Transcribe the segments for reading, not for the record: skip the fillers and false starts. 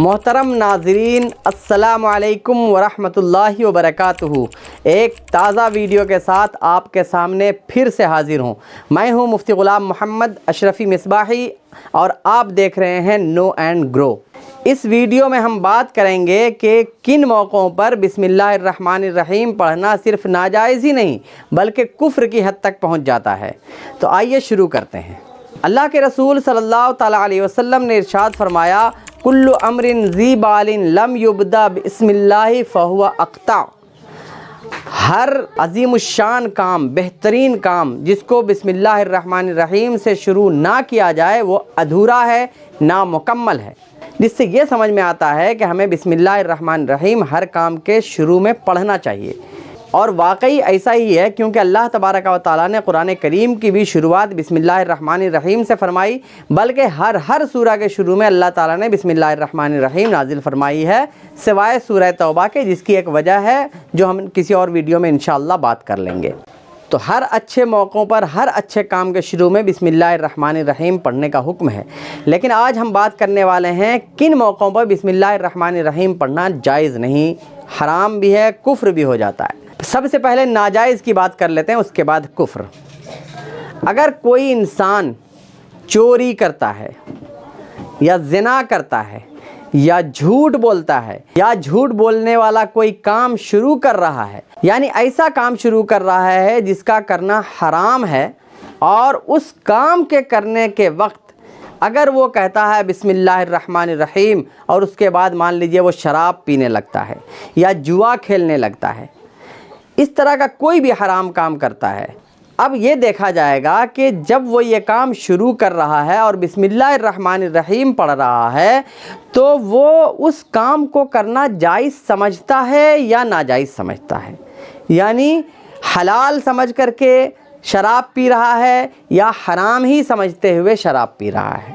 محترم ناظرین، السلام علیکم ورحمۃ اللہ وبرکاتہ۔ ایک تازہ ویڈیو کے ساتھ آپ کے سامنے پھر سے حاضر ہوں۔ میں ہوں مفتی غلام محمد اشرفی مصباحی اور آپ دیکھ رہے ہیں نو اینڈ گرو۔ اس ویڈیو میں ہم بات کریں گے کہ کن موقعوں پر بسم اللہ الرحمن الرحیم پڑھنا صرف ناجائز ہی نہیں بلکہ کفر کی حد تک پہنچ جاتا ہے۔ تو آئیے شروع کرتے ہیں۔ اللہ کے رسول صلی اللہ تعالیٰ علیہ وسلم نے ارشاد فرمایا، کل امر ذی بال لم یبدا بسم اللہ فہو اقطع۔ ہر عظیم الشان کام، بہترین کام جس کو بسم اللہ الرحمن الرحیم سے شروع نہ کیا جائے وہ ادھورا ہے، نامکمل ہے۔ جس سے یہ سمجھ میں آتا ہے کہ ہمیں بسم اللہ الرحمن الرحیم ہر کام کے شروع میں پڑھنا چاہیے، اور واقعی ایسا ہی ہے، کیونکہ اللہ تبارک و تعالیٰ نے قرآن کریم کی بھی شروعات بسم اللہ الرحمن الرحیم سے فرمائی، بلکہ ہر سورہ کے شروع میں اللہ تعالیٰ نے بسم اللہ الرحمن الرحیم نازل فرمائی ہے، سوائے سورہ توبہ کے، جس کی ایک وجہ ہے جو ہم کسی اور ویڈیو میں انشاءاللہ بات کر لیں گے۔ تو ہر اچھے موقعوں پر، ہر اچھے کام کے شروع میں بسم اللہ الرحمن الرحیم پڑھنے کا حکم ہے۔ لیکن آج ہم بات کرنے والے ہیں کن موقعوں پر بسم اللہ الرحمن الرحیم پڑھنا جائز نہیں، حرام بھی ہے، کفر بھی ہو جاتا ہے۔ سب سے پہلے ناجائز کی بات کر لیتے ہیں، اس کے بعد کفر۔ اگر کوئی انسان چوری کرتا ہے یا زنا کرتا ہے یا جھوٹ بولتا ہے یا جھوٹ بولنے والا کوئی کام شروع کر رہا ہے، یعنی ایسا کام شروع کر رہا ہے جس کا کرنا حرام ہے، اور اس کام کے کرنے کے وقت اگر وہ کہتا ہے بسم اللہ الرحمن الرحیم اور اس کے بعد مان لیجئے وہ شراب پینے لگتا ہے یا جوا کھیلنے لگتا ہے، اس طرح کا کوئی بھی حرام کام کرتا ہے، اب یہ دیکھا جائے گا کہ جب وہ یہ کام شروع کر رہا ہے اور بسم اللہ الرحمن الرحیم پڑھ رہا ہے تو وہ اس کام کو کرنا جائز سمجھتا ہے یا ناجائز سمجھتا ہے، یعنی حلال سمجھ کر کے شراب پی رہا ہے یا حرام ہی سمجھتے ہوئے شراب پی رہا ہے۔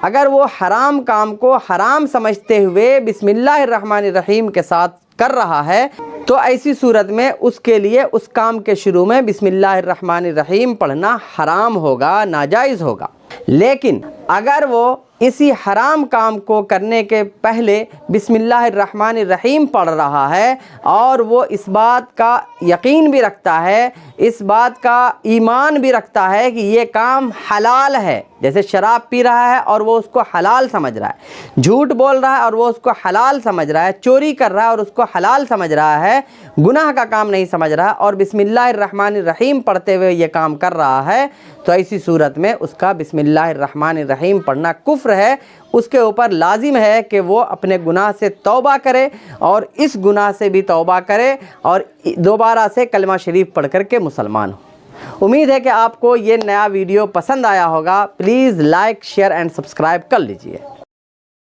اگر وہ حرام کام کو حرام سمجھتے ہوئے بسم اللہ الرحمن الرحیم کے ساتھ کر رہا ہے تو ایسی صورت میں اس کے لیے اس کام کے شروع میں بسم اللہ الرحمن الرحیم پڑھنا حرام ہوگا، ناجائز ہوگا۔ لیکن اگر وہ اسی حرام کام کو کرنے کے پہلے بسم اللہ الرحمن الرحیم پڑھ رہا ہے اور وہ اس بات کا یقین بھی رکھتا ہے، اس بات کا ایمان بھی رکھتا ہے کہ یہ کام حلال ہے، جیسے شراب پی رہا ہے اور وہ اس کو حلال سمجھ رہا ہے، جھوٹ بول رہا ہے اور وہ اس کو حلال سمجھ رہا ہے، چوری کر رہا ہے اور اس کو حلال سمجھ رہا ہے، گناہ کا کام نہیں سمجھ رہا، اور بسم اللہ الرحمن الرحیم پڑھتے ہوئے یہ کام کر رہا ہے، تو ایسی صورت میں اس کا بسم اللہ الرحمن الرحیم پڑھنا کفر ہے۔ اس کے اوپر لازم ہے کہ وہ اپنے گناہ سے توبہ کرے اور اس گناہ سے بھی توبہ کرے اور دوبارہ سے کلمہ شریف پڑھ کر کے مسلمان ہو۔ امید ہے کہ آپ کو یہ نیا ویڈیو پسند آیا ہوگا۔ Please like, share and subscribe کر لیجئے۔